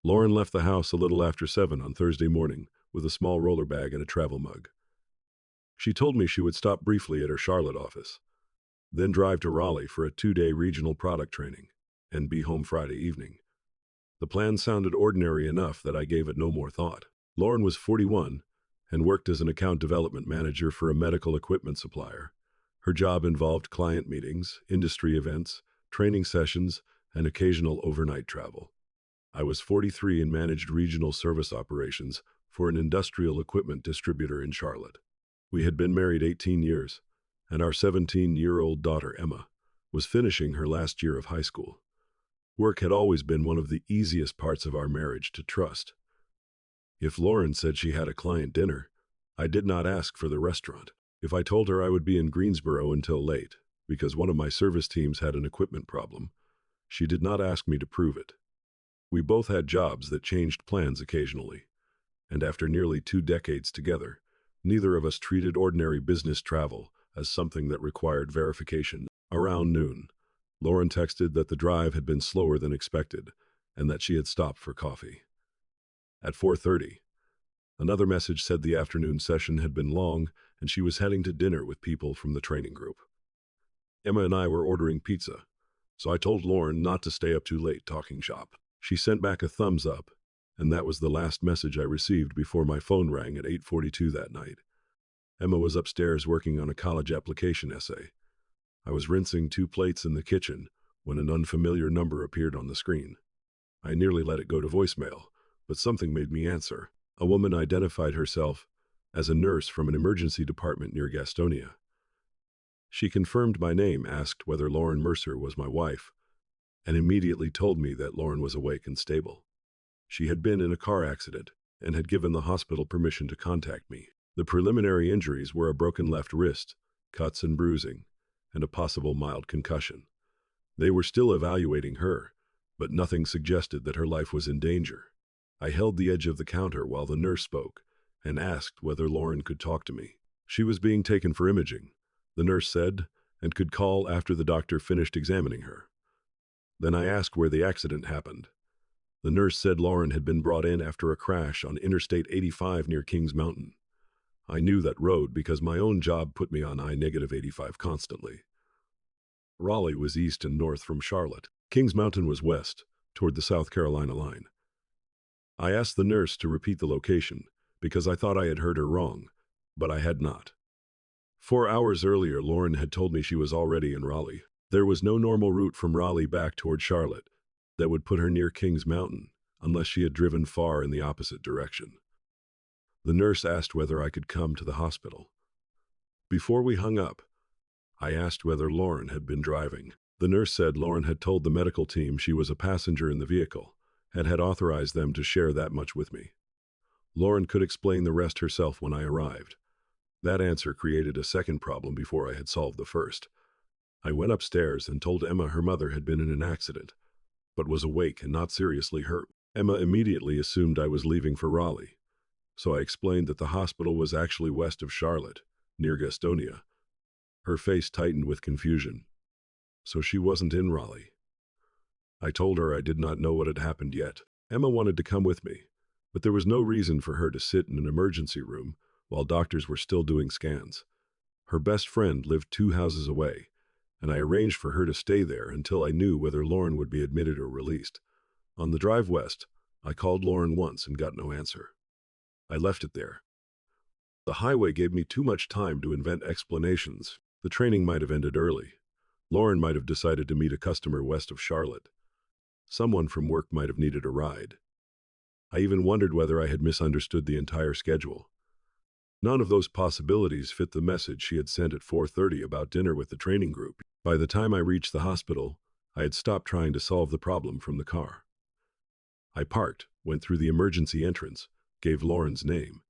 Lauren left the house a little after 7 on Thursday morning with a small roller bag and a travel mug. She told me she would stop briefly at her Charlotte office, then drive to Raleigh for a 2-day regional product training, and be home Friday evening. The plan sounded ordinary enough that I gave it no more thought. Lauren was 41 and worked as an account development manager for a medical equipment supplier. Her job involved client meetings, industry events, training sessions, and occasional overnight travel. I was 43 and managed regional service operations for an industrial equipment distributor in Charlotte. We had been married 18 years, and our 17-year-old daughter, Emma, was finishing her last year of high school. Work had always been one of the easiest parts of our marriage to trust. If Lauren said she had a client dinner, I did not ask for the restaurant. If I told her I would be in Greensboro until late, because one of my service teams had an equipment problem, she did not ask me to prove it. We both had jobs that changed plans occasionally, and after nearly 2 decades together, neither of us treated ordinary business travel as something that required verification. Around noon, Lauren texted that the drive had been slower than expected and that she had stopped for coffee. At 4:30, another message said the afternoon session had been long and she was heading to dinner with people from the training group. Emma and I were ordering pizza, so I told Lauren not to stay up too late talking shop. She sent back a thumbs up, and that was the last message I received before my phone rang at 8:42 that night. Emma was upstairs working on a college application essay. I was rinsing 2 plates in the kitchen when an unfamiliar number appeared on the screen. I nearly let it go to voicemail, but something made me answer. A woman identified herself as a nurse from an emergency department near Gastonia. She confirmed my name, asked whether Lauren Mercer was my wife, and immediately told me that Lauren was awake and stable. She had been in a car accident and had given the hospital permission to contact me. The preliminary injuries were a broken left wrist, cuts and bruising, and a possible mild concussion. They were still evaluating her, but nothing suggested that her life was in danger. I held the edge of the counter while the nurse spoke and asked whether Lauren could talk to me. She was being taken for imaging, the nurse said, and could call after the doctor finished examining her. Then I asked where the accident happened. The nurse said Lauren had been brought in after a crash on Interstate 85 near Kings Mountain. I knew that road because my own job put me on I-85 constantly. Raleigh was east and north from Charlotte. Kings Mountain was west, toward the South Carolina line. I asked the nurse to repeat the location because I thought I had heard her wrong, but I had not. 4 hours earlier, Lauren had told me she was already in Raleigh. There was no normal route from Raleigh back toward Charlotte that would put her near Kings Mountain unless she had driven far in the opposite direction. The nurse asked whether I could come to the hospital. Before we hung up, I asked whether Lauren had been driving. The nurse said Lauren had told the medical team she was a passenger in the vehicle and had authorized them to share that much with me. Lauren could explain the rest herself when I arrived. That answer created a second problem before I had solved the first. I went upstairs and told Emma her mother had been in an accident, but was awake and not seriously hurt. Emma immediately assumed I was leaving for Raleigh, so I explained that the hospital was actually west of Charlotte, near Gastonia. Her face tightened with confusion. So she wasn't in Raleigh. I told her I did not know what had happened yet. Emma wanted to come with me, but there was no reason for her to sit in an emergency room while doctors were still doing scans. Her best friend lived 2 houses away, and I arranged for her to stay there until I knew whether Lauren would be admitted or released. On the drive west, I called Lauren once and got no answer. I left it there. The highway gave me too much time to invent explanations. The training might have ended early. Lauren might have decided to meet a customer west of Charlotte. Someone from work might have needed a ride. I even wondered whether I had misunderstood the entire schedule. None of those possibilities fit the message she had sent at 4:30 about dinner with the training group. By the time I reached the hospital, I had stopped trying to solve the problem from the car. I parked, went through the emergency entrance, gave Lauren's name,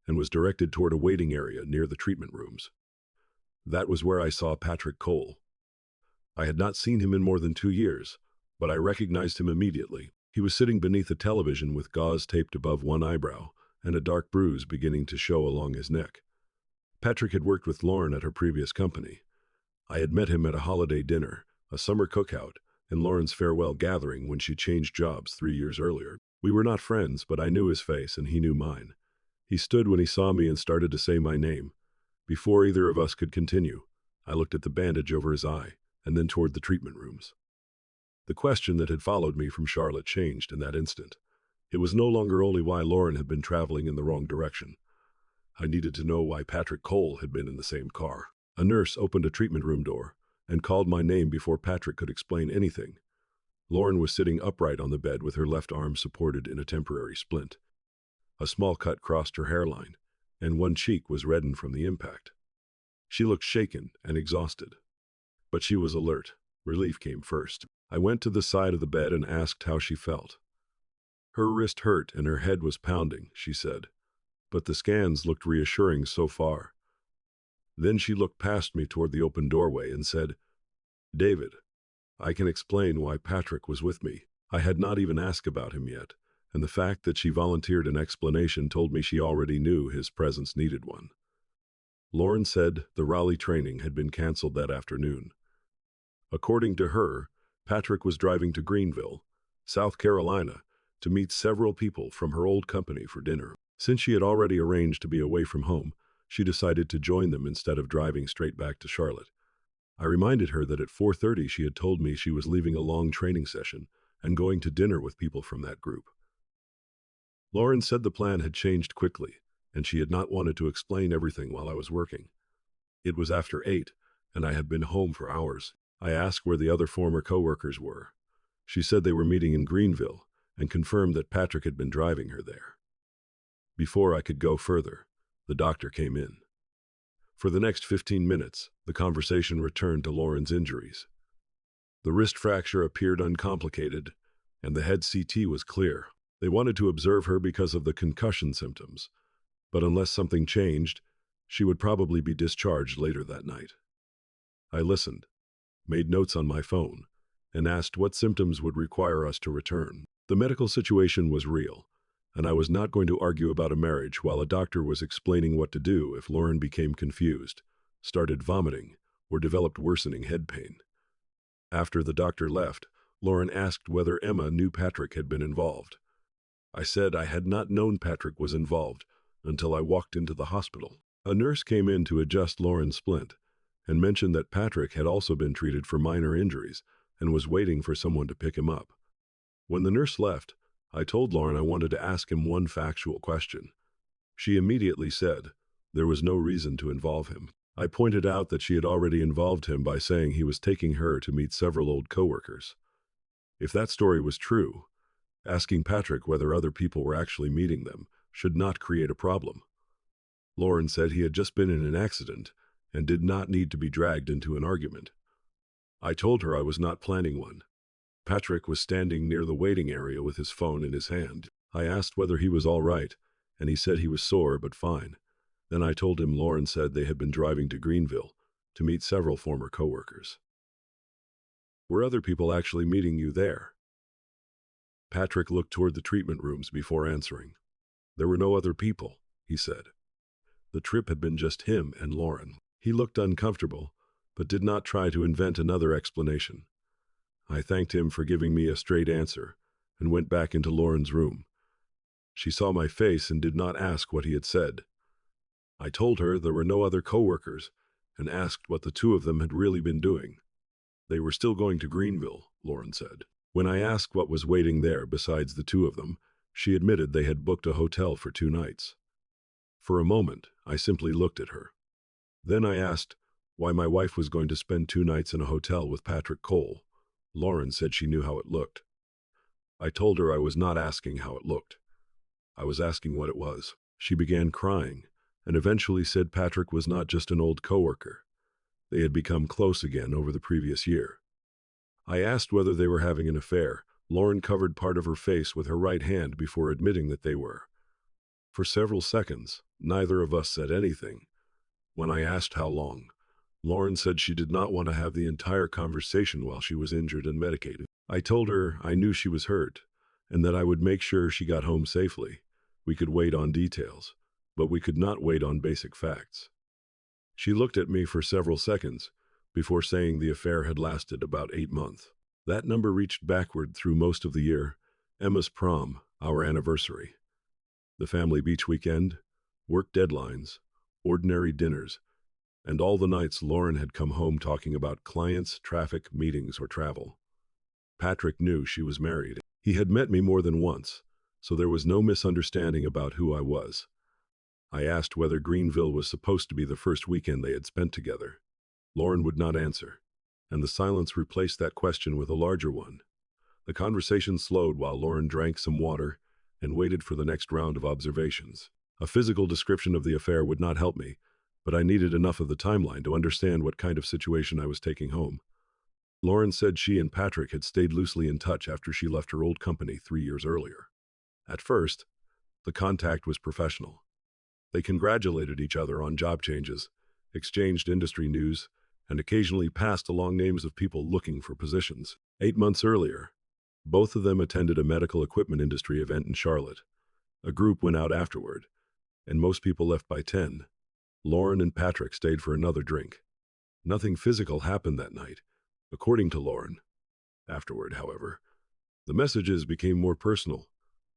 and was directed toward a waiting area near the treatment rooms. That was where I saw Patrick Cole. I had not seen him in more than 2 years, but I recognized him immediately. He was sitting beneath a television with gauze taped above one eyebrow and a dark bruise beginning to show along his neck. Patrick had worked with Lauren at her previous company. I had met him at a holiday dinner, a summer cookout, and Lauren's farewell gathering when she changed jobs 3 years earlier. We were not friends, but I knew his face and he knew mine. He stood when he saw me and started to say my name. Before either of us could continue, I looked at the bandage over his eye and then toward the treatment rooms. The question that had followed me from Charlotte changed in that instant. It was no longer only why Lauren had been traveling in the wrong direction. I needed to know why Patrick Cole had been in the same car. A nurse opened a treatment room door and called my name before Patrick could explain anything. Lauren was sitting upright on the bed with her left arm supported in a temporary splint. A small cut crossed her hairline, and one cheek was reddened from the impact. She looked shaken and exhausted. But she was alert. Relief came first. I went to the side of the bed and asked how she felt. Her wrist hurt and her head was pounding, she said. But the scans looked reassuring so far. Then she looked past me toward the open doorway and said, "David, I can explain why Patrick was with me. I had not even asked about him yet, and the fact that she volunteered an explanation told me she already knew his presence needed one." Lauren said the Raleigh training had been canceled that afternoon. According to her, Patrick was driving to Greenville, South Carolina, to meet several people from her old company for dinner. Since she had already arranged to be away from home, she decided to join them instead of driving straight back to Charlotte. I reminded her that at 4:30 she had told me she was leaving a long training session and going to dinner with people from that group. Lauren said the plan had changed quickly, and she had not wanted to explain everything while I was working. It was after 8, and I had been home for hours. I asked where the other former coworkers were. She said they were meeting in Greenville, and confirmed that Patrick had been driving her there. Before I could go further, the doctor came in. For the next 15 minutes, the conversation returned to Lauren's injuries. The wrist fracture appeared uncomplicated, and the head CT was clear. They wanted to observe her because of the concussion symptoms, but unless something changed, she would probably be discharged later that night. I listened, made notes on my phone, and asked what symptoms would require us to return. The medical situation was real, and I was not going to argue about a marriage while a doctor was explaining what to do if Lauren became confused, started vomiting, or developed worsening head pain. After the doctor left, Lauren asked whether Emma knew Patrick had been involved. I said I had not known Patrick was involved until I walked into the hospital. A nurse came in to adjust Lauren's splint and mentioned that Patrick had also been treated for minor injuries and was waiting for someone to pick him up. When the nurse left, I told Lauren I wanted to ask him one factual question. She immediately said there was no reason to involve him. I pointed out that she had already involved him by saying he was taking her to meet several old coworkers. If that story was true, asking Patrick whether other people were actually meeting them should not create a problem. Lauren said he had just been in an accident and did not need to be dragged into an argument. I told her I was not planning one. Patrick was standing near the waiting area with his phone in his hand. I asked whether he was all right, and he said he was sore but fine. Then I told him Lauren said they had been driving to Greenville to meet several former coworkers. Were other people actually meeting you there? Patrick looked toward the treatment rooms before answering. There were no other people, he said. The trip had been just him and Lauren. He looked uncomfortable, but did not try to invent another explanation. I thanked him for giving me a straight answer and went back into Lauren's room. She saw my face and did not ask what he had said. I told her there were no other coworkers and asked what the two of them had really been doing. They were still going to Greenville, Lauren said. When I asked what was waiting there besides the two of them, she admitted they had booked a hotel for 2 nights. For a moment, I simply looked at her. Then I asked why my wife was going to spend 2 nights in a hotel with Patrick Cole. Lauren said she knew how it looked. I told her I was not asking how it looked. I was asking what it was. She began crying and eventually said Patrick was not just an old coworker. They had become close again over the previous year. I asked whether they were having an affair. Lauren covered part of her face with her right hand before admitting that they were. For several seconds, neither of us said anything. When I asked how long, Lauren said she did not want to have the entire conversation while she was injured and medicated. I told her I knew she was hurt and that I would make sure she got home safely. We could wait on details, but we could not wait on basic facts. She looked at me for several seconds before saying the affair had lasted about 8 months. That number reached backward through most of the year. Emma's prom, our anniversary, the family beach weekend, work deadlines, ordinary dinners, and all the nights Lauren had come home talking about clients, traffic, meetings, or travel. Patrick knew she was married. He had met me more than once, so there was no misunderstanding about who I was. I asked whether Greenville was supposed to be the first weekend they had spent together. Lauren would not answer, and the silence replaced that question with a larger one. The conversation slowed while Lauren drank some water and waited for the next round of observations. A physical description of the affair would not help me, but I needed enough of the timeline to understand what kind of situation I was taking home. Lauren said she and Patrick had stayed loosely in touch after she left her old company 3 years earlier. At first, the contact was professional. They congratulated each other on job changes, exchanged industry news, and occasionally passed along names of people looking for positions. 8 months earlier, both of them attended a medical equipment industry event in Charlotte. A group went out afterward, and most people left by 10. Lauren and Patrick stayed for another drink. Nothing physical happened that night, according to Lauren. Afterward, however, the messages became more personal.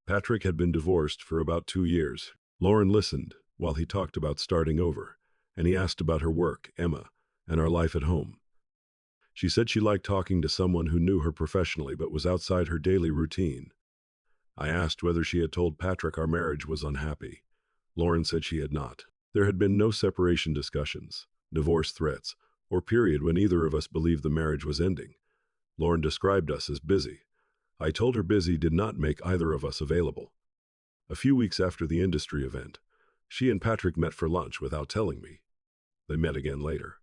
Patrick had been divorced for about 2 years. Lauren listened while he talked about starting over, and he asked about her work, Emma, and our life at home. She said she liked talking to someone who knew her professionally but was outside her daily routine. I asked whether she had told Patrick our marriage was unhappy. Lauren said she had not. There had been no separation discussions, divorce threats, or period when either of us believed the marriage was ending. Lauren described us as busy. I told her busy did not make either of us available. A few weeks after the industry event, she and Patrick met for lunch without telling me. They met again later.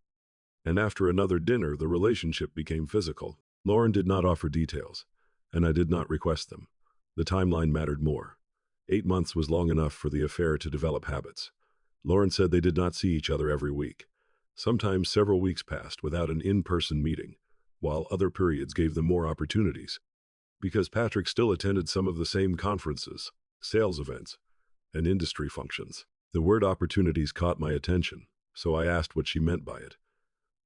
And after another dinner, the relationship became physical. Lauren did not offer details, and I did not request them. The timeline mattered more. 8 months was long enough for the affair to develop habits. Lauren said they did not see each other every week. Sometimes several weeks passed without an in-person meeting, while other periods gave them more opportunities. Because Patrick still attended some of the same conferences, sales events, and industry functions. The word opportunities caught my attention, so I asked what she meant by it.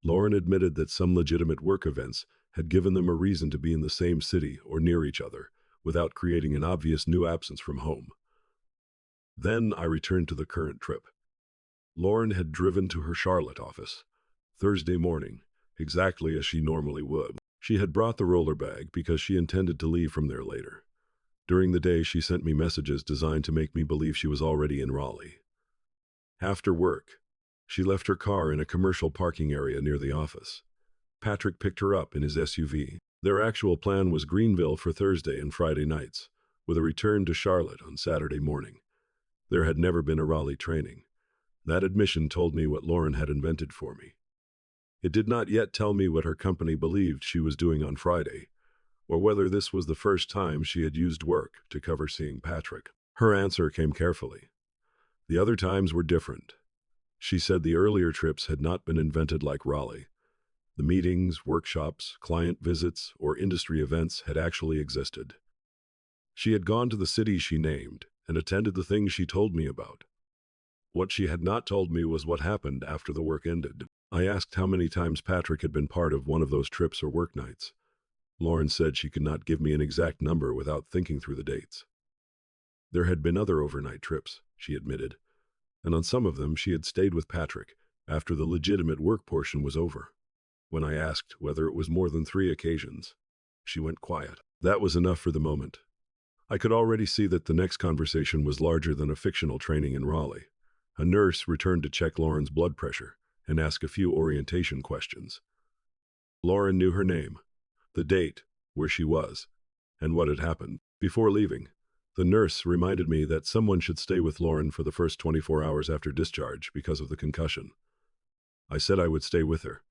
Lauren admitted that some legitimate work events had given them a reason to be in the same city or near each other, without creating an obvious new absence from home. Then I returned to the current trip. Lauren had driven to her Charlotte office Thursday morning, exactly as she normally would. She had brought the roller bag because she intended to leave from there later. During the day, she sent me messages designed to make me believe she was already in Raleigh. After work, she left her car in a commercial parking area near the office. Patrick picked her up in his SUV. Their actual plan was Greenville for Thursday and Friday nights, with a return to Charlotte on Saturday morning. There had never been a Raleigh training. That admission told me what Lauren had invented for me. It did not yet tell me what her company believed she was doing on Friday, or whether this was the first time she had used work to cover seeing Patrick. Her answer came carefully. The other times were different. She said the earlier trips had not been invented like Raleigh. The meetings, workshops, client visits, or industry events had actually existed. She had gone to the cities she named and attended the things she told me about. What she had not told me was what happened after the work ended. I asked how many times Patrick had been part of one of those trips or work nights. Lauren said she could not give me an exact number without thinking through the dates. There had been other overnight trips, she admitted, and on some of them she had stayed with Patrick after the legitimate work portion was over. When I asked whether it was more than 3 occasions, she went quiet. That was enough for the moment. I could already see that the next conversation was larger than a fictional training in Raleigh. A nurse returned to check Lauren's blood pressure and ask a few orientation questions. Lauren knew her name, the date, where she was, and what had happened. Before leaving, the nurse reminded me that someone should stay with Lauren for the first 24 hours after discharge because of the concussion. I said I would stay with her.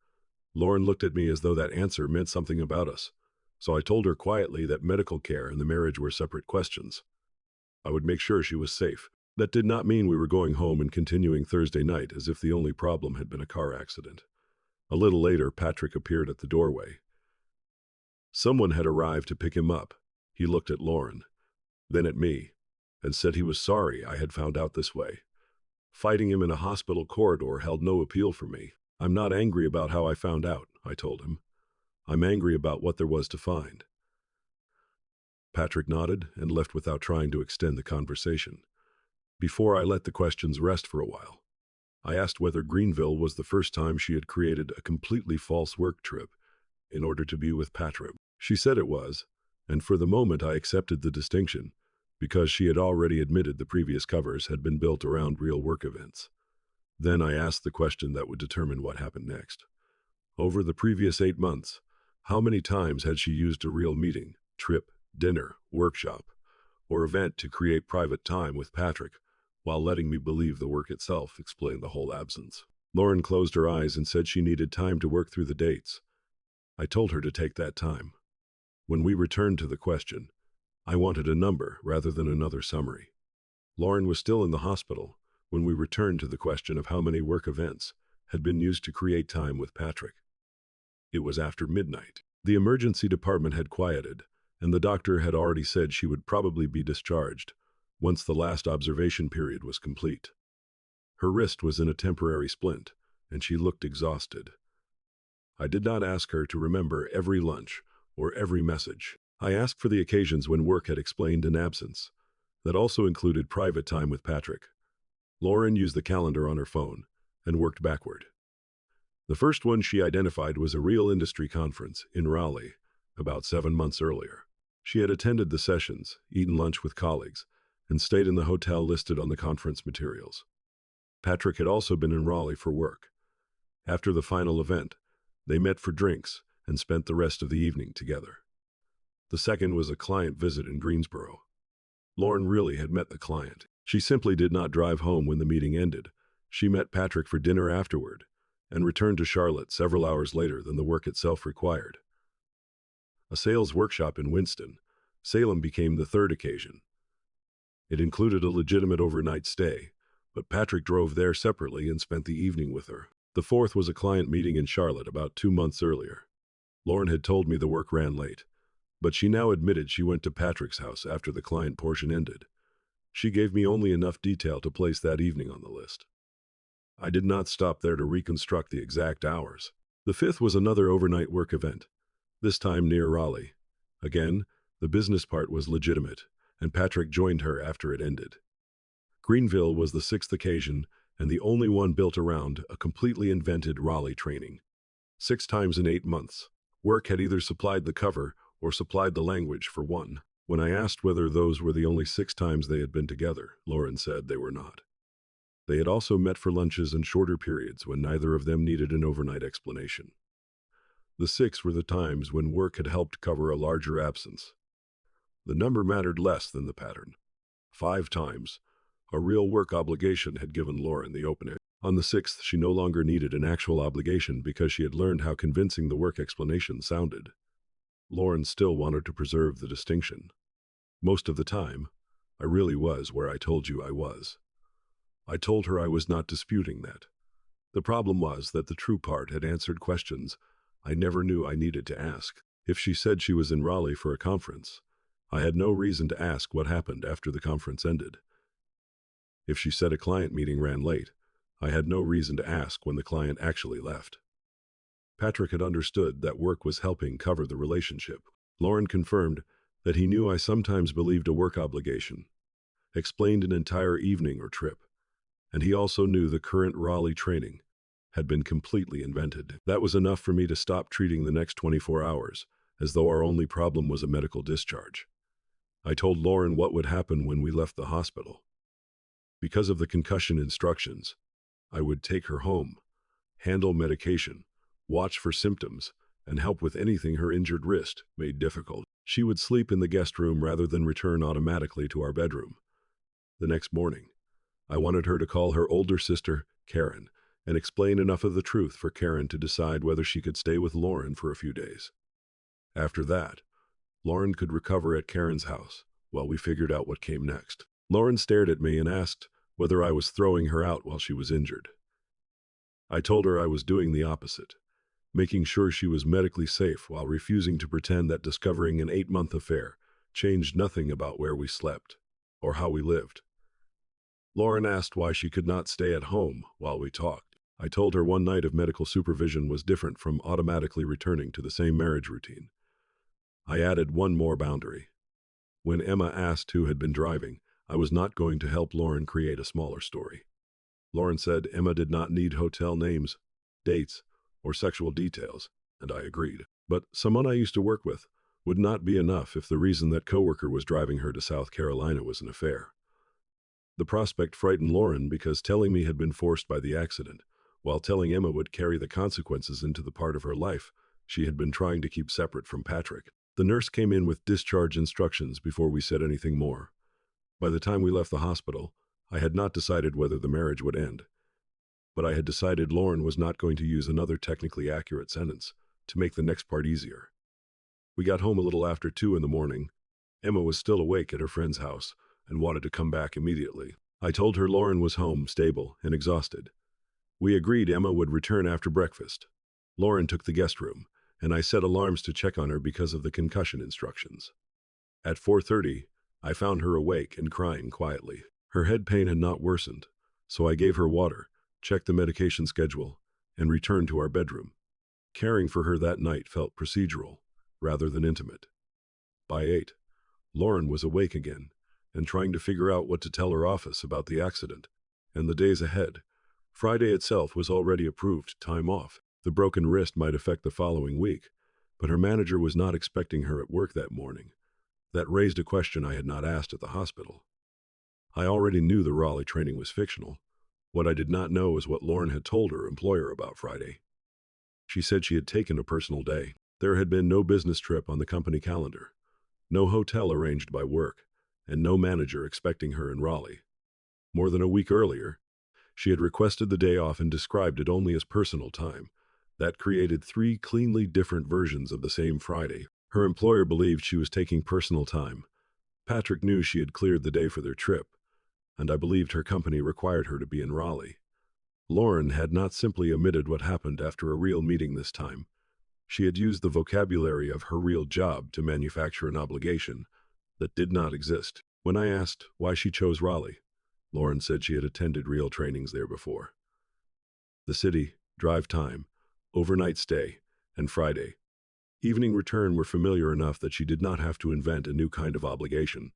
Lauren looked at me as though that answer meant something about us, so I told her quietly that medical care and the marriage were separate questions. I would make sure she was safe. That did not mean we were going home and continuing Thursday night as if the only problem had been a car accident. A little later, Patrick appeared at the doorway. Someone had arrived to pick him up. He looked at Lauren, then at me, and said he was sorry I had found out this way. Fighting him in a hospital corridor held no appeal for me. I'm not angry about how I found out, I told him. I'm angry about what there was to find. Patrick nodded and left without trying to extend the conversation. Before I let the questions rest for a while, I asked whether Greenville was the first time she had created a completely false work trip in order to be with Patrick. She said it was, and for the moment I accepted the distinction, because she had already admitted the previous covers had been built around real work events. Then I asked the question that would determine what happened next. Over the previous 8 months, how many times had she used a real meeting, trip, dinner, workshop, or event to create private time with Patrick, while letting me believe the work itself explained the whole absence? Lauren closed her eyes and said she needed time to work through the dates. I told her to take that time. When we returned to the question, I wanted a number rather than another summary. Lauren was still in the hospital when we returned to the question of how many work events had been used to create time with Patrick. It was after midnight. The emergency department had quieted, and the doctor had already said she would probably be discharged once the last observation period was complete. Her wrist was in a temporary splint, and she looked exhausted. I did not ask her to remember every lunch or every message. I asked for the occasions when work had explained an absence. That also included private time with Patrick. Lauren used the calendar on her phone and worked backward. The first one she identified was a real industry conference in Raleigh about 7 months earlier. She had attended the sessions, eaten lunch with colleagues, and stayed in the hotel listed on the conference materials. Patrick had also been in Raleigh for work. After the final event, they met for drinks and spent the rest of the evening together. The second was a client visit in Greensboro. Lauren really had met the client. She simply did not drive home when the meeting ended. She met Patrick for dinner afterward and returned to Charlotte several hours later than the work itself required. A sales workshop in Winston-Salem became the third occasion. It included a legitimate overnight stay, but Patrick drove there separately and spent the evening with her. The fourth was a client meeting in Charlotte about 2 months earlier. Lauren had told me the work ran late, but she now admitted she went to Patrick's house after the client portion ended. She gave me only enough detail to place that evening on the list. I did not stop there to reconstruct the exact hours. The fifth was another overnight work event, this time near Raleigh. Again, the business part was legitimate, and Patrick joined her after it ended. Greenville was the sixth occasion, and the only one built around a completely invented Raleigh training. 6 times in 8 months. Work had either supplied the cover or supplied the language for one. When I asked whether those were the only 6 times they had been together, Lauren said they were not. They had also met for lunches and shorter periods when neither of them needed an overnight explanation. The 6 were the times when work had helped cover a larger absence. The number mattered less than the pattern. 5 times, a real work obligation had given Lauren the opening. On the 6th, she no longer needed an actual obligation because she had learned how convincing the work explanation sounded. Lauren still wanted to preserve the distinction. Most of the time, I really was where I told you I was. I told her I was not disputing that. The problem was that the true part had answered questions I never knew I needed to ask. If she said she was in Raleigh for a conference, I had no reason to ask what happened after the conference ended. If she said a client meeting ran late, I had no reason to ask when the client actually left. Patrick had understood that work was helping cover the relationship. Lauren confirmed that he knew I sometimes believed a work obligation explained an entire evening or trip, and he also knew the current Raleigh training had been completely invented. That was enough for me to stop treating the next 24 hours as though our only problem was a medical discharge. I told Lauren what would happen when we left the hospital. Because of the concussion instructions, I would take her home, handle medication, watch for symptoms, and help with anything her injured wrist made difficult. She would sleep in the guest room rather than return automatically to our bedroom. The next morning, I wanted her to call her older sister, Karen, and explain enough of the truth for Karen to decide whether she could stay with Lauren for a few days. After that, Lauren could recover at Karen's house while we figured out what came next. Lauren stared at me and asked whether I was throwing her out while she was injured. I told her I was doing the opposite, making sure she was medically safe while refusing to pretend that discovering an 8-month affair changed nothing about where we slept or how we lived. Lauren asked why she could not stay at home while we talked. I told her one night of medical supervision was different from automatically returning to the same marriage routine. I added one more boundary. When Emma asked who had been driving, I was not going to help Lauren create a smaller story. Lauren said Emma did not need hotel names, dates, or sexual details, and I agreed. But someone I used to work with would not be enough if the reason that coworker was driving her to South Carolina was an affair. The prospect frightened Lauren because telling me had been forced by the accident, while telling Emma would carry the consequences into the part of her life she had been trying to keep separate from Patrick. The nurse came in with discharge instructions before we said anything more. By the time we left the hospital, I had not decided whether the marriage would end, but I had decided Lauren was not going to use another technically accurate sentence to make the next part easier. We got home a little after 2 in the morning. Emma was still awake at her friend's house and wanted to come back immediately. I told her Lauren was home, stable, and exhausted. We agreed Emma would return after breakfast. Lauren took the guest room, and I set alarms to check on her because of the concussion instructions. At 4:30, I found her awake and crying quietly. Her head pain had not worsened, so I gave her water, checked the medication schedule, and returned to our bedroom. Caring for her that night felt procedural, rather than intimate. By 8, Lauren was awake again, and trying to figure out what to tell her office about the accident and the days ahead. Friday itself was already approved time off. The broken wrist might affect the following week, but her manager was not expecting her at work that morning. That raised a question I had not asked at the hospital. I already knew the Raleigh training was fictional. What I did not know was what Lauren had told her employer about Friday. She said she had taken a personal day. There had been no business trip on the company calendar, no hotel arranged by work, and no manager expecting her in Raleigh. More than a week earlier, she had requested the day off and described it only as personal time. That created 3 cleanly different versions of the same Friday. Her employer believed she was taking personal time. Patrick knew she had cleared the day for their trip, and I believed her company required her to be in Raleigh. Lauren had not simply omitted what happened after a real meeting this time. She had used the vocabulary of her real job to manufacture an obligation that did not exist. When I asked why she chose Raleigh, Lauren said she had attended real trainings there before. The city, drive time, overnight stay, and Friday evening return were familiar enough that she did not have to invent a new kind of obligation.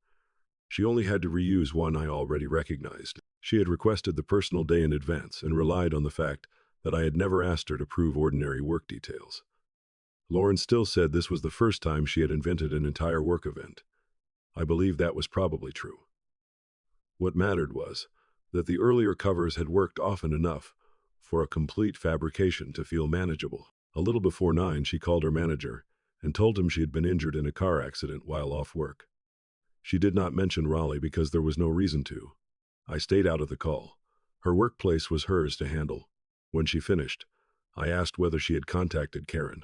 She only had to reuse one I already recognized. She had requested the personal day in advance and relied on the fact that I had never asked her to prove ordinary work details. Lauren still said this was the first time she had invented an entire work event. I believe that was probably true. What mattered was that the earlier covers had worked often enough for a complete fabrication to feel manageable. A little before 9, she called her manager and told him she had been injured in a car accident while off work. She did not mention Raleigh because there was no reason to. I stayed out of the call. Her workplace was hers to handle. When she finished, I asked whether she had contacted Karen.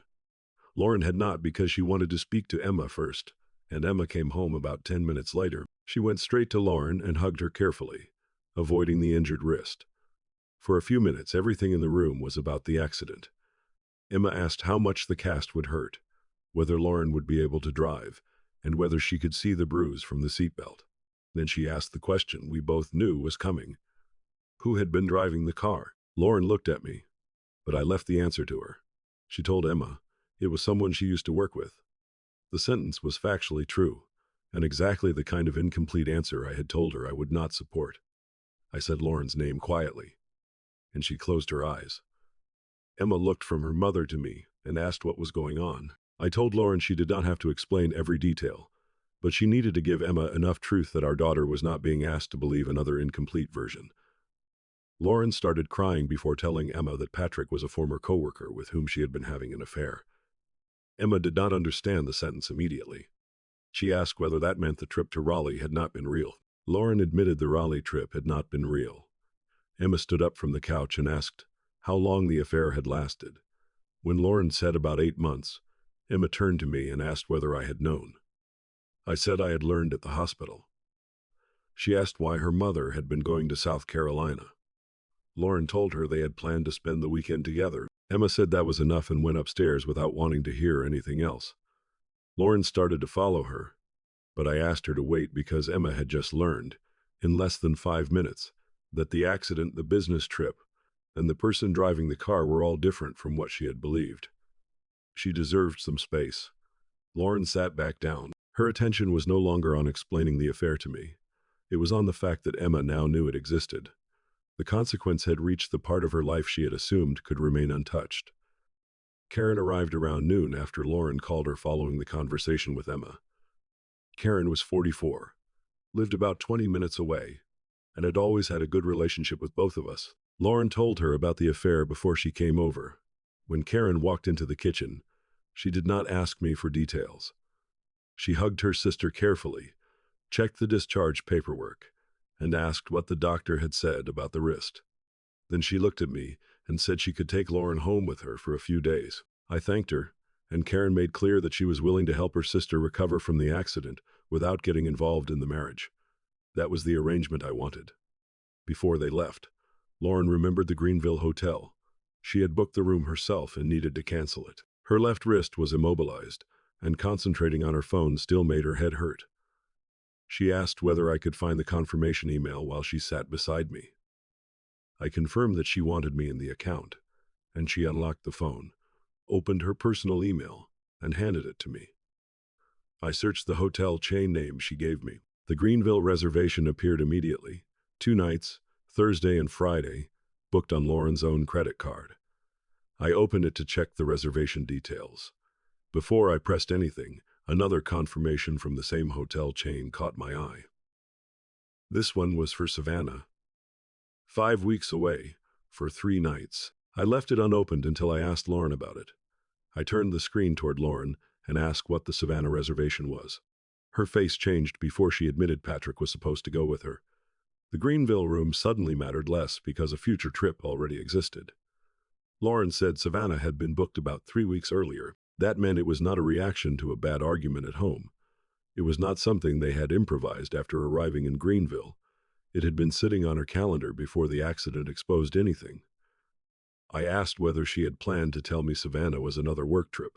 Lauren had not because she wanted to speak to Emma first, and Emma came home about 10 minutes later. She went straight to Lauren and hugged her carefully, avoiding the injured wrist. For a few minutes, everything in the room was about the accident. Emma asked how much the cast would hurt, whether Lauren would be able to drive, and whether she could see the bruise from the seatbelt. Then she asked the question we both knew was coming. Who had been driving the car? Lauren looked at me, but I left the answer to her. She told Emma it was someone she used to work with. The sentence was factually true, and exactly the kind of incomplete answer I had told her I would not support. I said Lauren's name quietly, and she closed her eyes. Emma looked from her mother to me and asked what was going on. I told Lauren she did not have to explain every detail, but she needed to give Emma enough truth that our daughter was not being asked to believe another incomplete version. Lauren started crying before telling Emma that Patrick was a former coworker with whom she had been having an affair. Emma did not understand the sentence immediately. She asked whether that meant the trip to Raleigh had not been real. Lauren admitted the Raleigh trip had not been real. Emma stood up from the couch and asked how long the affair had lasted. When Lauren said about 8 months, Emma turned to me and asked whether I had known. I said I had learned at the hospital. She asked why her mother had been going to South Carolina. Lauren told her they had planned to spend the weekend together. Emma said that was enough and went upstairs without wanting to hear anything else. Lauren started to follow her, but I asked her to wait because Emma had just learned, in less than 5 minutes, that the accident, the business trip, and the person driving the car were all different from what she had believed. She deserved some space. Lauren sat back down. Her attention was no longer on explaining the affair to me. It was on the fact that Emma now knew it existed. The consequence had reached the part of her life she had assumed could remain untouched. Karen arrived around noon after Lauren called her following the conversation with Emma. Karen was 44, lived about 20 minutes away, and had always had a good relationship with both of us. Lauren told her about the affair before she came over. When Karen walked into the kitchen, she did not ask me for details. She hugged her sister carefully, checked the discharge paperwork, and asked what the doctor had said about the wrist. Then she looked at me and said she could take Lauren home with her for a few days. I thanked her, and Karen made clear that she was willing to help her sister recover from the accident without getting involved in the marriage. That was the arrangement I wanted. Before they left, Lauren remembered the Greenville Hotel. She had booked the room herself and needed to cancel it. Her left wrist was immobilized, and concentrating on her phone still made her head hurt. She asked whether I could find the confirmation email while she sat beside me. I confirmed that she wanted me in the account, and she unlocked the phone, opened her personal email, and handed it to me. I searched the hotel chain name she gave me. The Greenville reservation appeared immediately. 2 nights, Thursday and Friday, booked on Lauren's own credit card. I opened it to check the reservation details. Before I pressed anything, another confirmation from the same hotel chain caught my eye. This one was for Savannah. 5 weeks away, for 3 nights. I left it unopened until I asked Lauren about it. I turned the screen toward Lauren and asked what the Savannah reservation was. Her face changed before she admitted Patrick was supposed to go with her. The Greenville room suddenly mattered less because a future trip already existed. Lauren said Savannah had been booked about 3 weeks earlier. That meant it was not a reaction to a bad argument at home. It was not something they had improvised after arriving in Greenville. It had been sitting on her calendar before the accident exposed anything. I asked whether she had planned to tell me Savannah was another work trip.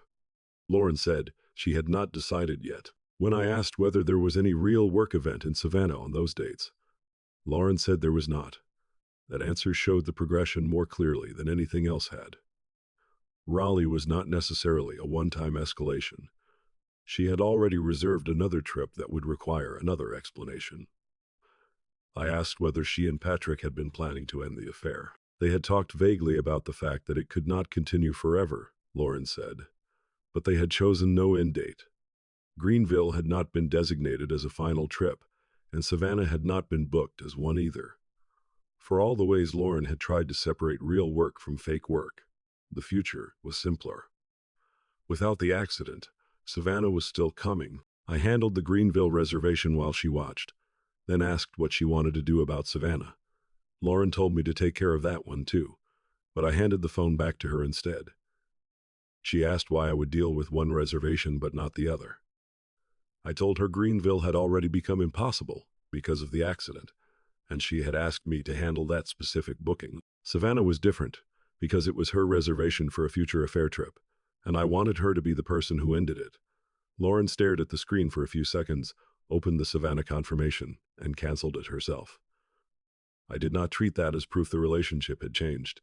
Lauren said she had not decided yet. When I asked whether there was any real work event in Savannah on those dates, Lauren said there was not. That answer showed the progression more clearly than anything else had. Raleigh was not necessarily a one-time escalation. She had already reserved another trip that would require another explanation. I asked whether she and Patrick had been planning to end the affair. They had talked vaguely about the fact that it could not continue forever, Lauren said, but they had chosen no end date. Greenville had not been designated as a final trip, and Savannah had not been booked as one either. For all the ways Lauren had tried to separate real work from fake work, the future was simpler. Without the accident, Savannah was still coming. I handled the Greenville reservation while she watched, then asked what she wanted to do about Savannah. Lauren told me to take care of that one too, but I handed the phone back to her instead. She asked why I would deal with one reservation but not the other. I told her Greenville had already become impossible because of the accident, and she had asked me to handle that specific booking. Savannah was different because it was her reservation for a future affair trip, and I wanted her to be the person who ended it. Lauren stared at the screen for a few seconds, opened the Savannah confirmation, and canceled it herself. I did not treat that as proof the relationship had changed.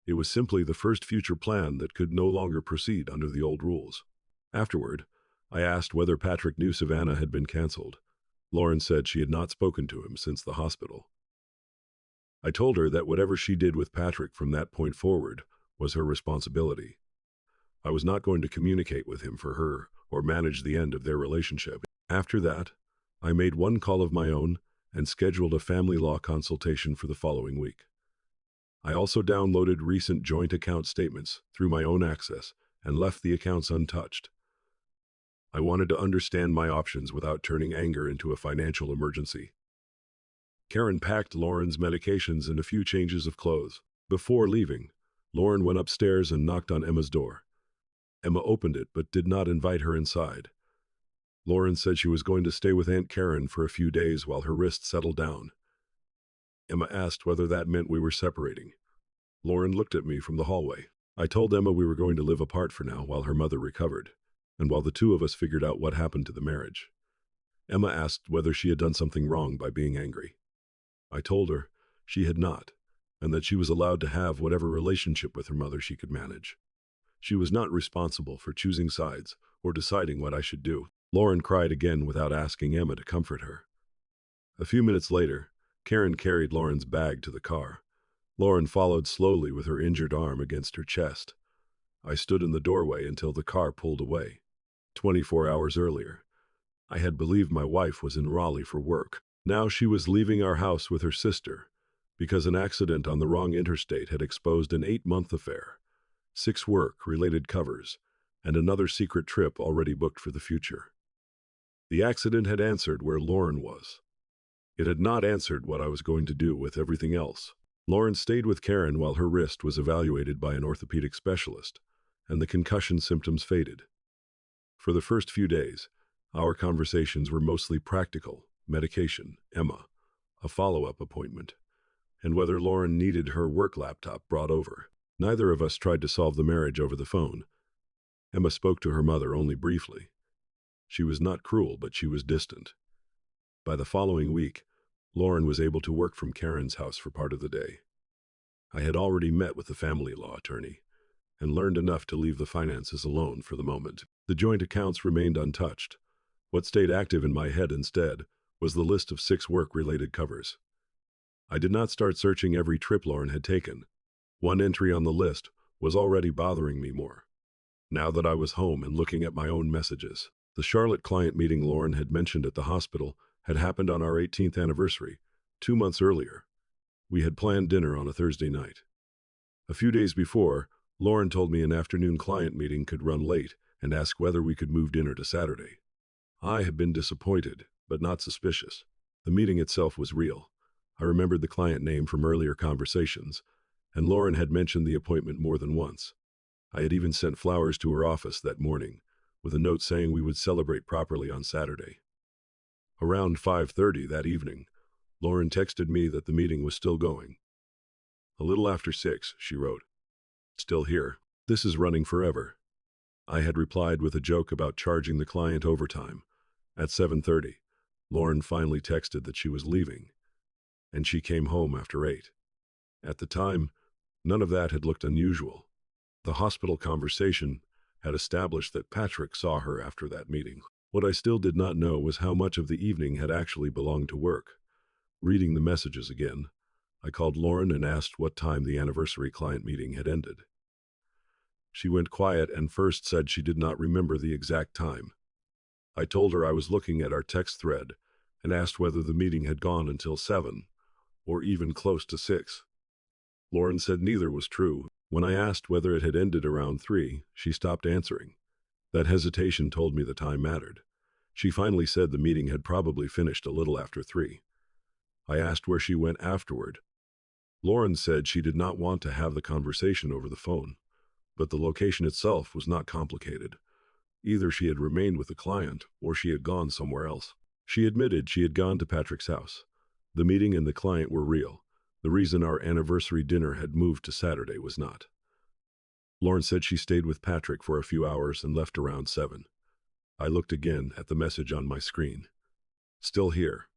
It was simply the first future plan that could no longer proceed under the old rules. Afterward, I asked whether Patrick knew Savannah had been canceled. Lauren said she had not spoken to him since the hospital. I told her that whatever she did with Patrick from that point forward was her responsibility. I was not going to communicate with him for her or manage the end of their relationship. After that, I made one call of my own and scheduled a family law consultation for the following week. I also downloaded recent joint account statements through my own access and left the accounts untouched. I wanted to understand my options without turning anger into a financial emergency. Karen packed Lauren's medications and a few changes of clothes. Before leaving, Lauren went upstairs and knocked on Emma's door. Emma opened it but did not invite her inside. Lauren said she was going to stay with Aunt Karen for a few days while her wrist settled down. Emma asked whether that meant we were separating. Lauren looked at me from the hallway. I told Emma we were going to live apart for now while her mother recovered, and while the two of us figured out what happened to the marriage. Emma asked whether she had done something wrong by being angry. I told her she had not, and that she was allowed to have whatever relationship with her mother she could manage. She was not responsible for choosing sides or deciding what I should do. Lauren cried again without asking Emma to comfort her. A few minutes later, Karen carried Lauren's bag to the car. Lauren followed slowly with her injured arm against her chest. I stood in the doorway until the car pulled away. 24 hours earlier, I had believed my wife was in Raleigh for work. Now she was leaving our house with her sister, because an accident on the wrong interstate had exposed an 8-month affair, 6 work-related covers, and another secret trip already booked for the future. The accident had answered where Lauren was. It had not answered what I was going to do with everything else. Lauren stayed with Karen while her wrist was evaluated by an orthopedic specialist, and the concussion symptoms faded. For the first few days, our conversations were mostly practical: medication, Emma, a follow-up appointment, and whether Lauren needed her work laptop brought over. Neither of us tried to solve the marriage over the phone. Emma spoke to her mother only briefly. She was not cruel, but she was distant. By the following week, Lauren was able to work from Karen's house for part of the day. I had already met with the family law attorney and learned enough to leave the finances alone for the moment. The joint accounts remained untouched. What stayed active in my head instead was the list of 6 work-related covers. I did not start searching every trip Lauren had taken. One entry on the list was already bothering me more. Now that I was home and looking at my own messages, the Charlotte client meeting Lauren had mentioned at the hospital had happened on our 18th anniversary, 2 months earlier. We had planned dinner on a Thursday night. A few days before, Lauren told me an afternoon client meeting could run late and asked whether we could move dinner to Saturday. I had been disappointed, but not suspicious. The meeting itself was real. I remembered the client name from earlier conversations, and Lauren had mentioned the appointment more than once. I had even sent flowers to her office that morning, with a note saying we would celebrate properly on Saturday. Around 5:30 that evening, Lauren texted me that the meeting was still going. A little after 6, she wrote, "Still here. This is running forever." I had replied with a joke about charging the client overtime. At 7:30, Lauren finally texted that she was leaving, and she came home after 8. At the time, none of that had looked unusual. The hospital conversation had established that Patrick saw her after that meeting. What I still did not know was how much of the evening had actually belonged to work. Reading the messages again, I called Lauren and asked what time the anniversary client meeting had ended. She went quiet and first said she did not remember the exact time. I told her I was looking at our text thread and asked whether the meeting had gone until 7, or even close to 6. Lauren said neither was true. When I asked whether it had ended around 3, she stopped answering. That hesitation told me the time mattered. She finally said the meeting had probably finished a little after 3. I asked where she went afterward. Lauren said she did not want to have the conversation over the phone, but the location itself was not complicated. Either she had remained with the client or she had gone somewhere else. She admitted she had gone to Patrick's house. The meeting and the client were real. The reason our anniversary dinner had moved to Saturday was not. Lauren said she stayed with Patrick for a few hours and left around 7. I looked again at the message on my screen. "Still here.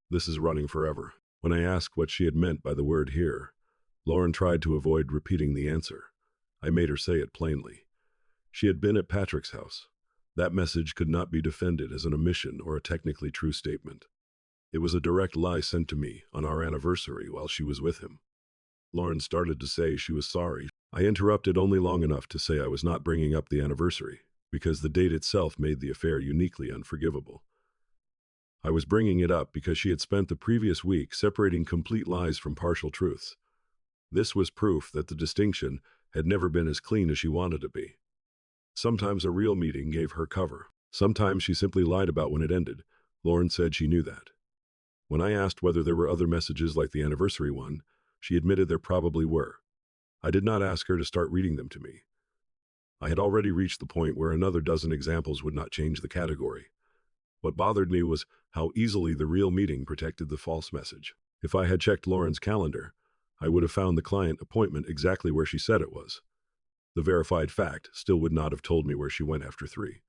This is running forever." When I asked what she had meant by the word "here," Lauren tried to avoid repeating the answer. I made her say it plainly. She had been at Patrick's house. That message could not be defended as an omission or a technically true statement. It was a direct lie sent to me on our anniversary while she was with him. Lauren started to say she was sorry. I interrupted only long enough to say I was not bringing up the anniversary, because the date itself made the affair uniquely unforgivable. I was bringing it up because she had spent the previous week separating complete lies from partial truths. This was proof that the distinction had never been as clean as she wanted to be. Sometimes a real meeting gave her cover. Sometimes she simply lied about when it ended. Lauren said she knew that. When I asked whether there were other messages like the anniversary one, she admitted there probably were. I did not ask her to start reading them to me. I had already reached the point where another dozen examples would not change the category. What bothered me was how easily the real meeting protected the false message. If I had checked Lauren's calendar, I would have found the client appointment exactly where she said it was. The verified fact still would not have told me where she went after 3.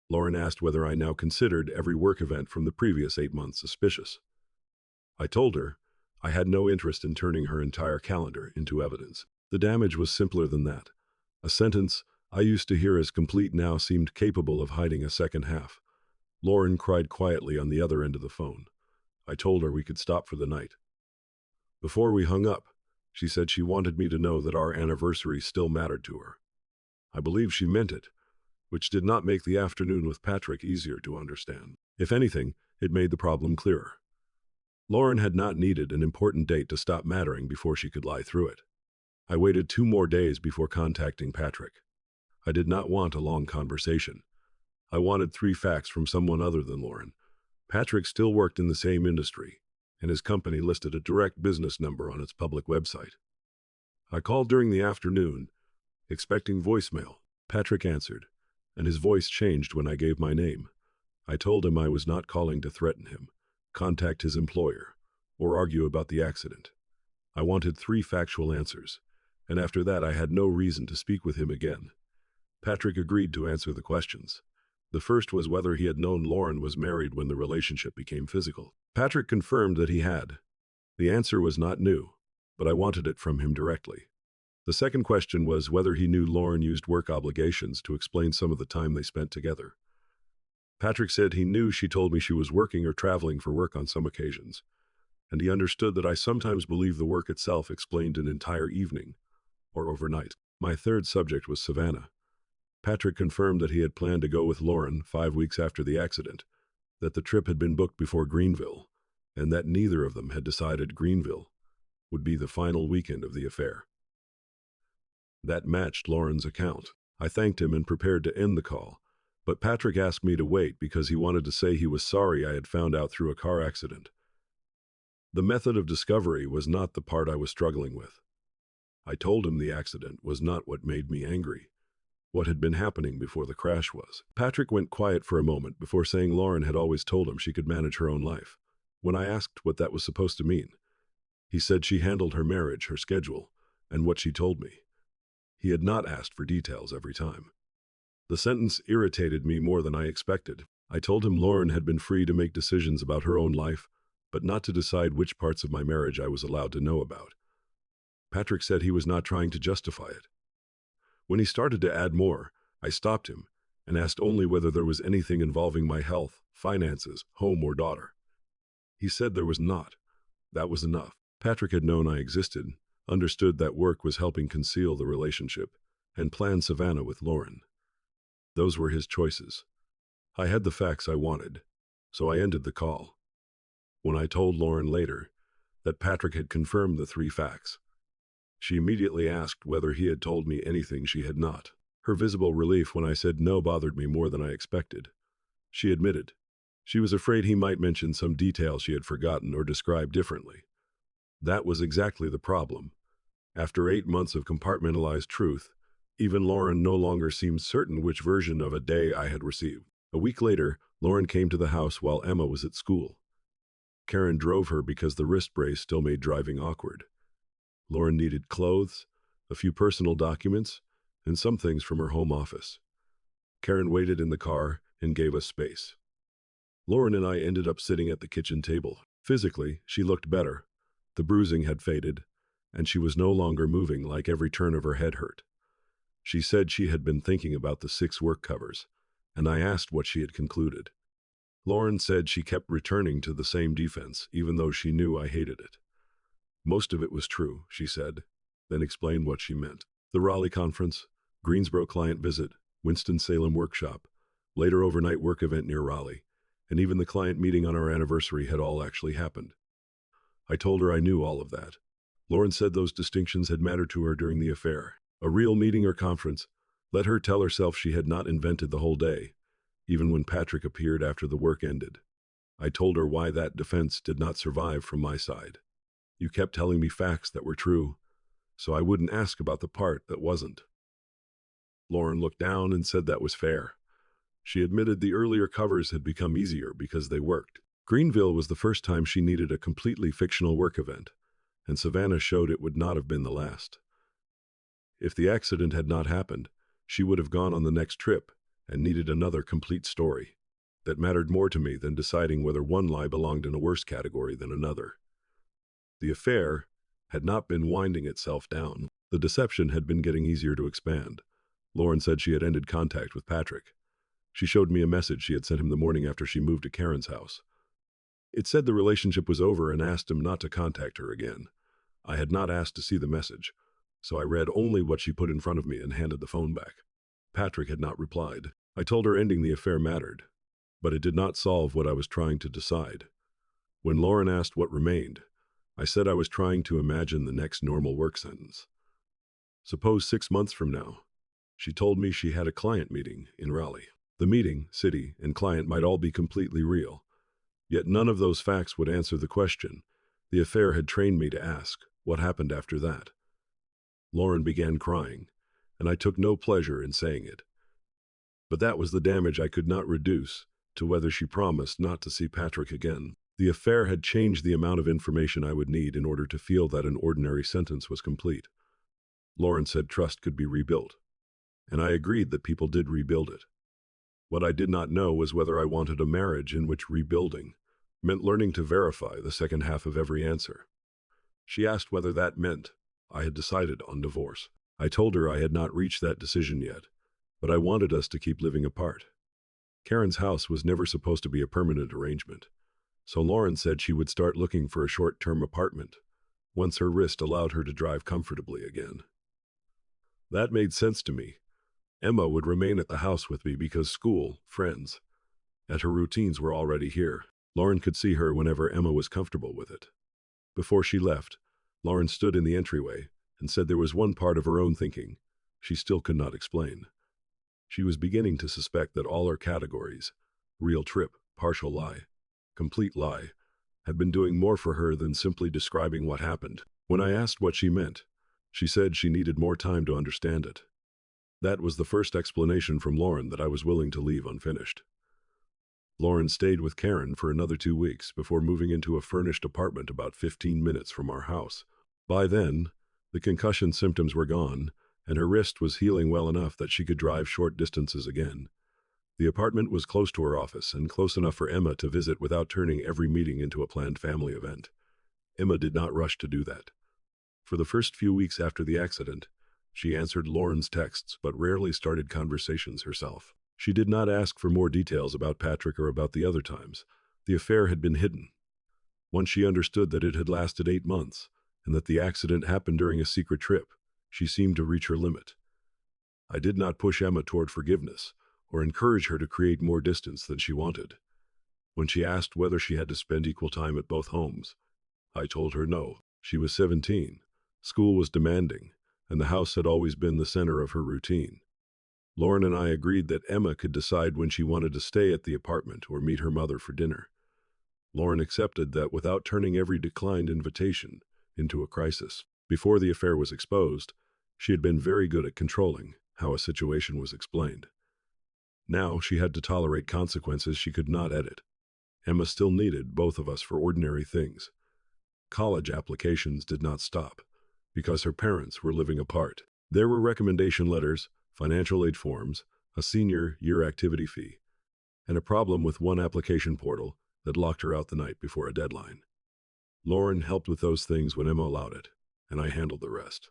Lauren asked whether I now considered every work event from the previous 8 months suspicious. I told her I had no interest in turning her entire calendar into evidence. The damage was simpler than that. A sentence I used to hear as complete now seemed capable of hiding a second half. Lauren cried quietly on the other end of the phone. I told her we could stop for the night. Before we hung up, she said she wanted me to know that our anniversary still mattered to her. I believe she meant it, which did not make the afternoon with Patrick easier to understand. If anything, it made the problem clearer. Lauren had not needed an important date to stop mattering before she could lie through it. I waited 2 more days before contacting Patrick. I did not want a long conversation. I wanted 3 facts from someone other than Lauren. Patrick still worked in the same industry, and his company listed a direct business number on its public website. I called during the afternoon, expecting voicemail. Patrick answered, and his voice changed when I gave my name. I told him I was not calling to threaten him, contact his employer, or argue about the accident. I wanted 3 factual answers, and after that I had no reason to speak with him again. Patrick agreed to answer the questions. The first was whether he had known Lauren was married when the relationship became physical. Patrick confirmed that he had. The answer was not new, but I wanted it from him directly. The second question was whether he knew Lauren used work obligations to explain some of the time they spent together. Patrick said he knew she told me she was working or traveling for work on some occasions, and he understood that I sometimes believed the work itself explained an entire evening or overnight. My third subject was Savannah. Patrick confirmed that he had planned to go with Lauren 5 weeks after the accident, that the trip had been booked before Greenville, and that neither of them had decided Greenville would be the final weekend of the affair. That matched Lauren's account. I thanked him and prepared to end the call, but Patrick asked me to wait because he wanted to say he was sorry I had found out through a car accident. The method of discovery was not the part I was struggling with. I told him the accident was not what made me angry. What had been happening before the crash was. Patrick went quiet for a moment before saying Lauren had always told him she could manage her own life. When I asked what that was supposed to mean, he said she handled her marriage, her schedule, and what she told me. He had not asked for details every time. The sentence irritated me more than I expected. I told him Lauren had been free to make decisions about her own life, but not to decide which parts of my marriage I was allowed to know about. Patrick said he was not trying to justify it. When he started to add more, I stopped him and asked only whether there was anything involving my health, finances, home, or daughter. He said there was not. That was enough. Patrick had known I existed, understood that work was helping conceal the relationship, and planned Savannah with Lauren. Those were his choices. I had the facts I wanted, so I ended the call. When I told Lauren later that Patrick had confirmed the 3 facts, she immediately asked whether he had told me anything she had not. Her visible relief when I said no bothered me more than I expected. She admitted she was afraid he might mention some details she had forgotten or described differently. That was exactly the problem. After 8 months of compartmentalized truth, even Lauren no longer seemed certain which version of a day I had received. A week later, Lauren came to the house while Emma was at school. Karen drove her because the wrist brace still made driving awkward. Lauren needed clothes, a few personal documents, and some things from her home office. Karen waited in the car and gave us space. Lauren and I ended up sitting at the kitchen table. Physically, she looked better. The bruising had faded, and she was no longer moving like every turn of her head hurt. She said she had been thinking about the 6 work covers, and I asked what she had concluded. Lauren said she kept returning to the same defense, even though she knew I hated it. Most of it was true, she said, then explained what she meant. The Raleigh conference, Greensboro client visit, Winston-Salem workshop, later overnight work event near Raleigh, and even the client meeting on our anniversary had all actually happened. I told her I knew all of that. Lauren said those distinctions had mattered to her during the affair. A real meeting or conference let her tell herself she had not invented the whole day, even when Patrick appeared after the work ended. I told her why that defense did not survive from my side. You kept telling me facts that were true, so I wouldn't ask about the part that wasn't. Lauren looked down and said that was fair. She admitted the earlier covers had become easier because they worked. Greenville was the first time she needed a completely fictional work event, and Savannah showed it would not have been the last. If the accident had not happened, she would have gone on the next trip and needed another complete story. That mattered more to me than deciding whether one lie belonged in a worse category than another. The affair had not been winding itself down. The deception had been getting easier to expand. Lauren said she had ended contact with Patrick. She showed me a message she had sent him the morning after she moved to Karen's house. It said the relationship was over and asked him not to contact her again. I had not asked to see the message, so I read only what she put in front of me and handed the phone back. Patrick had not replied. I told her ending the affair mattered, but it did not solve what I was trying to decide. When Lauren asked what remained, I said I was trying to imagine the next normal work sentence. Suppose 6 months from now. She told me she had a client meeting in Raleigh. The meeting, city, and client might all be completely real, yet none of those facts would answer the question. The affair had trained me to ask, what happened after that? Lauren began crying, and I took no pleasure in saying it. But that was the damage I could not reduce to whether she promised not to see Patrick again. The affair had changed the amount of information I would need in order to feel that an ordinary sentence was complete. Lauren said trust could be rebuilt, and I agreed that people did rebuild it. What I did not know was whether I wanted a marriage in which rebuilding meant learning to verify the second half of every answer. She asked whether that meant I had decided on divorce. I told her I had not reached that decision yet, but I wanted us to keep living apart. Karen's house was never supposed to be a permanent arrangement, so Lauren said she would start looking for a short-term apartment once her wrist allowed her to drive comfortably again. That made sense to me. Emma would remain at the house with me because school, friends, and her routines were already here. Lauren could see her whenever Emma was comfortable with it. Before she left, Lauren stood in the entryway and said there was one part of her own thinking she still could not explain. She was beginning to suspect that all her categories, real trip, partial lie, complete lie, had been doing more for her than simply describing what happened. When I asked what she meant, she said she needed more time to understand it. That was the first explanation from Lauren that I was willing to leave unfinished. Lauren stayed with Karen for another 2 weeks before moving into a furnished apartment about 15 minutes from our house. By then, the concussion symptoms were gone, and her wrist was healing well enough that she could drive short distances again. The apartment was close to her office and close enough for Emma to visit without turning every meeting into a planned family event. Emma did not rush to do that. For the first few weeks after the accident, she answered Lauren's texts but rarely started conversations herself. She did not ask for more details about Patrick or about the other times. The affair had been hidden. Once she understood that it had lasted 8 months and that the accident happened during a secret trip, she seemed to reach her limit. I did not push Emma toward forgiveness or encourage her to create more distance than she wanted. When she asked whether she had to spend equal time at both homes, I told her no. She was 17. School was demanding, and the house had always been the center of her routine. Lauren and I agreed that Emma could decide when she wanted to stay at the apartment or meet her mother for dinner. Lauren accepted that without turning every declined invitation into a crisis. Before the affair was exposed, she had been very good at controlling how a situation was explained. Now she had to tolerate consequences she could not edit. Emma still needed both of us for ordinary things. College applications did not stop, because her parents were living apart. There were recommendation letters, financial aid forms, a senior year activity fee, and a problem with one application portal that locked her out the night before a deadline. Lauren helped with those things when Emma allowed it, and I handled the rest.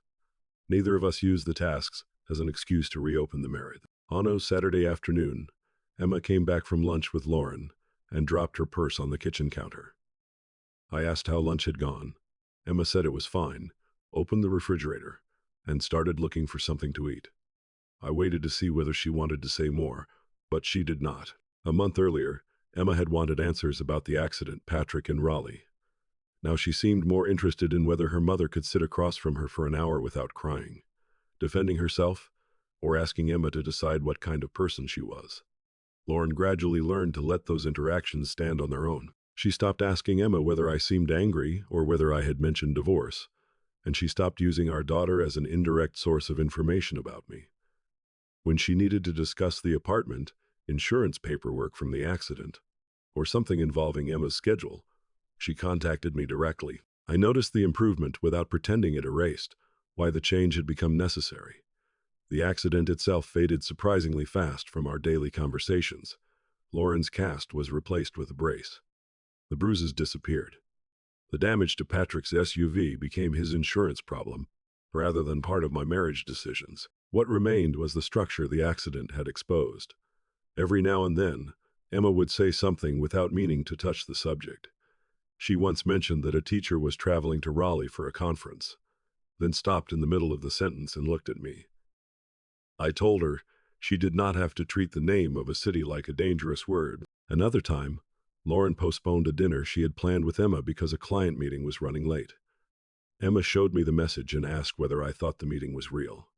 Neither of us used the tasks as an excuse to reopen the marriage. On a Saturday afternoon, Emma came back from lunch with Lauren and dropped her purse on the kitchen counter. I asked how lunch had gone. Emma said it was fine, opened the refrigerator, and started looking for something to eat. I waited to see whether she wanted to say more, but she did not. A month earlier, Emma had wanted answers about the accident, Patrick and Raleigh. Now she seemed more interested in whether her mother could sit across from her for an hour without crying, defending herself, or asking Emma to decide what kind of person she was. Lauren gradually learned to let those interactions stand on their own. She stopped asking Emma whether I seemed angry or whether I had mentioned divorce, and she stopped using our daughter as an indirect source of information about me. When she needed to discuss the apartment, insurance paperwork from the accident, or something involving Emma's schedule, she contacted me directly. I noticed the improvement without pretending it erased why the change had become necessary. The accident itself faded surprisingly fast from our daily conversations. Lauren's cast was replaced with a brace. The bruises disappeared. The damage to Patrick's SUV became his insurance problem, rather than part of my marriage decisions. What remained was the structure the accident had exposed. Every now and then, Emma would say something without meaning to touch the subject. She once mentioned that a teacher was traveling to Raleigh for a conference, then stopped in the middle of the sentence and looked at me. I told her she did not have to treat the name of a city like a dangerous word. Another time, Lauren postponed a dinner she had planned with Emma because a client meeting was running late. Emma showed me the message and asked whether I thought the meeting was real.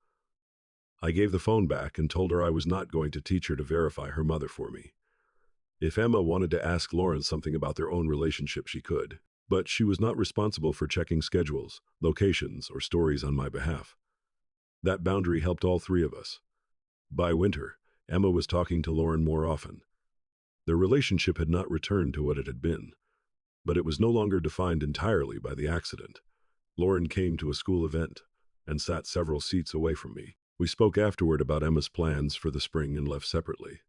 I gave the phone back and told her I was not going to teach her to verify her mother for me. If Emma wanted to ask Lauren something about their own relationship, she could, but she was not responsible for checking schedules, locations, or stories on my behalf. That boundary helped all three of us. By winter, Emma was talking to Lauren more often. Their relationship had not returned to what it had been, but it was no longer defined entirely by the accident. Lauren came to a school event and sat several seats away from me. We spoke afterward about Emma's plans for the spring and left separately.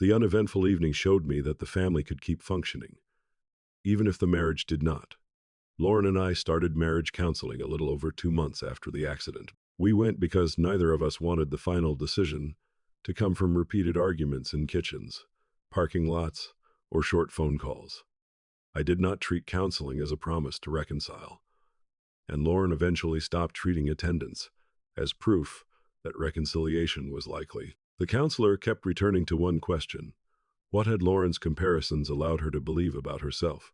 The uneventful evening showed me that the family could keep functioning, even if the marriage did not. Lauren and I started marriage counseling a little over 2 months after the accident. We went because neither of us wanted the final decision to come from repeated arguments in kitchens, parking lots, or short phone calls. I did not treat counseling as a promise to reconcile, and Lauren eventually stopped treating attendance as proof that reconciliation was likely. The counselor kept returning to one question: what had Lauren's comparisons allowed her to believe about herself?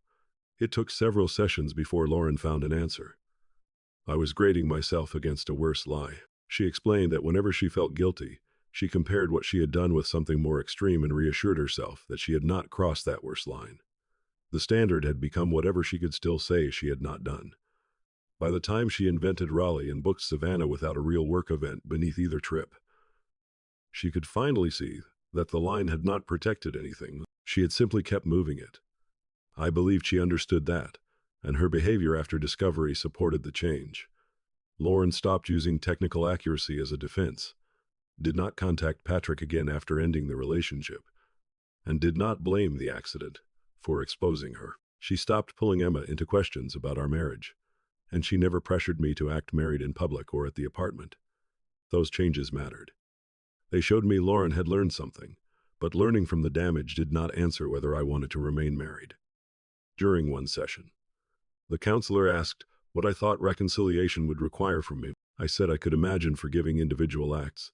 It took several sessions before Lauren found an answer. I was grading myself against a worse lie. She explained that whenever she felt guilty, she compared what she had done with something more extreme and reassured herself that she had not crossed that worst line. The standard had become whatever she could still say she had not done. By the time she invented Raleigh and booked Savannah without a real work event beneath either trip, she could finally see that the line had not protected anything. She had simply kept moving it. I believed she understood that, and her behavior after discovery supported the change. Lauren stopped using technical accuracy as a defense, did not contact Patrick again after ending the relationship, and did not blame the accident for exposing her. She stopped pulling Emma into questions about our marriage, and she never pressured me to act married in public or at the apartment. Those changes mattered. They showed me Lauren had learned something, but learning from the damage did not answer whether I wanted to remain married. During one session, the counselor asked what I thought reconciliation would require from me. I said I could imagine forgiving individual acts,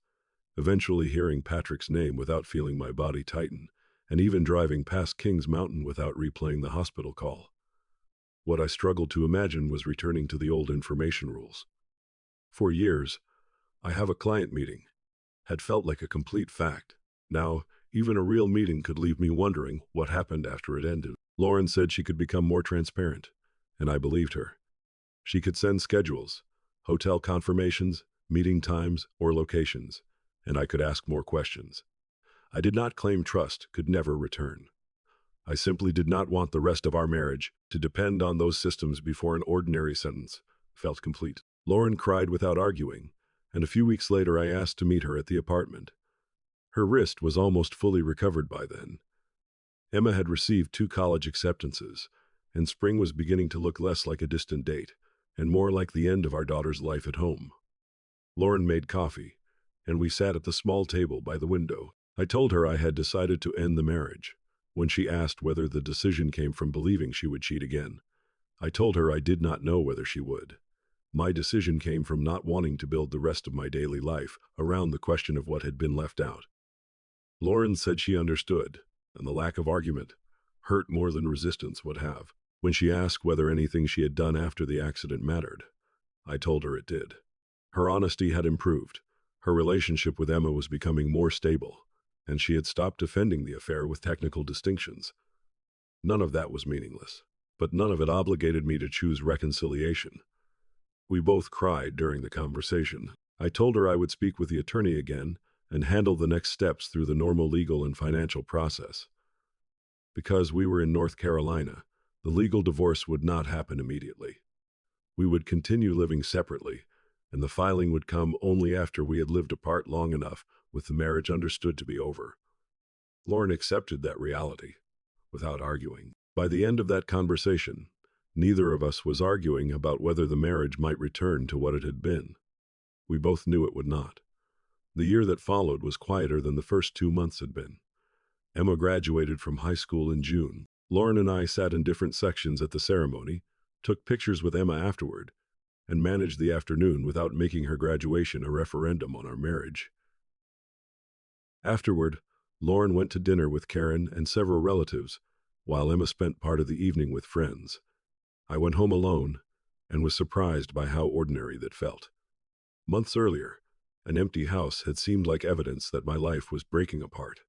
eventually hearing Patrick's name without feeling my body tighten, and even driving past Kings Mountain without replaying the hospital call. What I struggled to imagine was returning to the old information rules. For years, I have a client meeting had felt like a complete fact. Now, even a real meeting could leave me wondering what happened after it ended. Lauren said she could become more transparent, and I believed her. She could send schedules, hotel confirmations, meeting times, or locations, and I could ask more questions. I did not claim trust could never return. I simply did not want the rest of our marriage to depend on those systems before an ordinary sentence felt complete. Lauren cried without arguing, and a few weeks later I asked to meet her at the apartment. Her wrist was almost fully recovered by then. Emma had received 2 college acceptances, and spring was beginning to look less like a distant date and more like the end of our daughter's life at home. Lauren made coffee, and we sat at the small table by the window. I told her I had decided to end the marriage. When she asked whether the decision came from believing she would cheat again, I told her I did not know whether she would. My decision came from not wanting to build the rest of my daily life around the question of what had been left out. Lauren said she understood, and the lack of argument hurt more than resistance would have. When she asked whether anything she had done after the accident mattered, I told her it did. Her honesty had improved. Her relationship with Emma was becoming more stable, and she had stopped defending the affair with technical distinctions. None of that was meaningless, but none of it obligated me to choose reconciliation. We both cried during the conversation. I told her I would speak with the attorney again and handle the next steps through the normal legal and financial process. Because we were in North Carolina, the legal divorce would not happen immediately. We would continue living separately, and the filing would come only after we had lived apart long enough with the marriage understood to be over. Lauren accepted that reality without arguing. By the end of that conversation, neither of us was arguing about whether the marriage might return to what it had been. We both knew it would not. The year that followed was quieter than the first 2 months had been. Emma graduated from high school in June. Lauren and I sat in different sections at the ceremony, took pictures with Emma afterward, and managed the afternoon without making her graduation a referendum on our marriage. Afterward, Lauren went to dinner with Karen and several relatives, while Emma spent part of the evening with friends. I went home alone and was surprised by how ordinary that felt. Months earlier, an empty house had seemed like evidence that my life was breaking apart.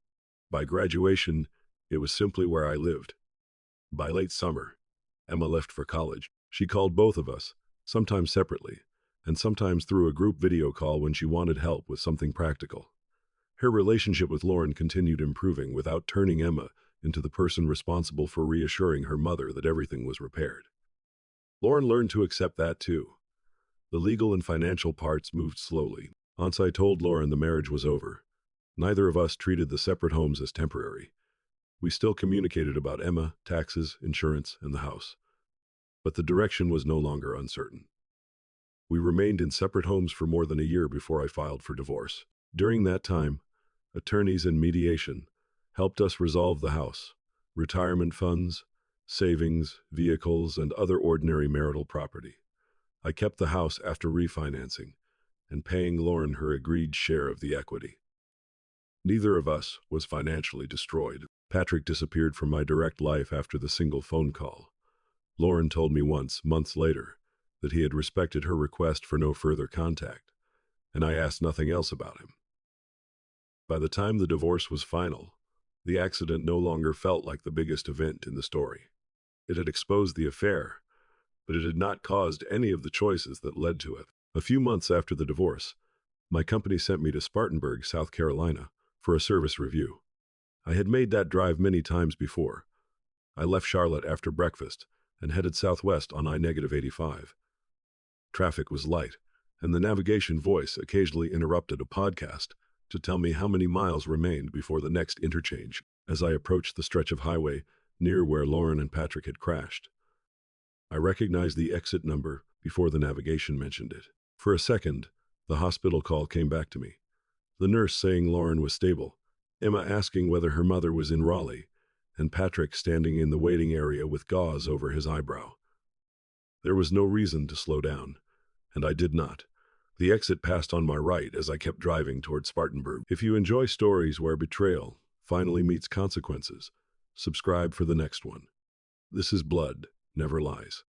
By graduation, it was simply where I lived. By late summer, Emma left for college. She called both of us, sometimes separately, and sometimes through a group video call when she wanted help with something practical. Her relationship with Lauren continued improving without turning Emma into the person responsible for reassuring her mother that everything was repaired. Lauren learned to accept that too. The legal and financial parts moved slowly. Once I told Lauren the marriage was over, neither of us treated the separate homes as temporary. We still communicated about Emma, taxes, insurance, and the house. But the direction was no longer uncertain. We remained in separate homes for more than a year before I filed for divorce. During that time, attorneys and mediation helped us resolve the house, retirement funds, savings, vehicles, and other ordinary marital property. I kept the house after refinancing and paying Lauren her agreed share of the equity. Neither of us was financially destroyed. Patrick disappeared from my direct life after the single phone call. Lauren told me once, months later, that he had respected her request for no further contact, and I asked nothing else about him. By the time the divorce was final, the accident no longer felt like the biggest event in the story. It had exposed the affair, but it had not caused any of the choices that led to it. A few months after the divorce, my company sent me to Spartanburg, South Carolina, for a service review. I had made that drive many times before. I left Charlotte after breakfast and headed southwest on I-85. Traffic was light, and the navigation voice occasionally interrupted a podcast to tell me how many miles remained before the next interchange as I approached the stretch of highway near where Lauren and Patrick had crashed. I recognized the exit number before the navigation mentioned it. For a second, the hospital call came back to me. The nurse saying Lauren was stable, Emma asking whether her mother was in Raleigh, and Patrick standing in the waiting area with gauze over his eyebrow. There was no reason to slow down, and I did not. The exit passed on my right as I kept driving toward Spartanburg. If you enjoy stories where betrayal finally meets consequences, subscribe for the next one. This is Blood Never Lies.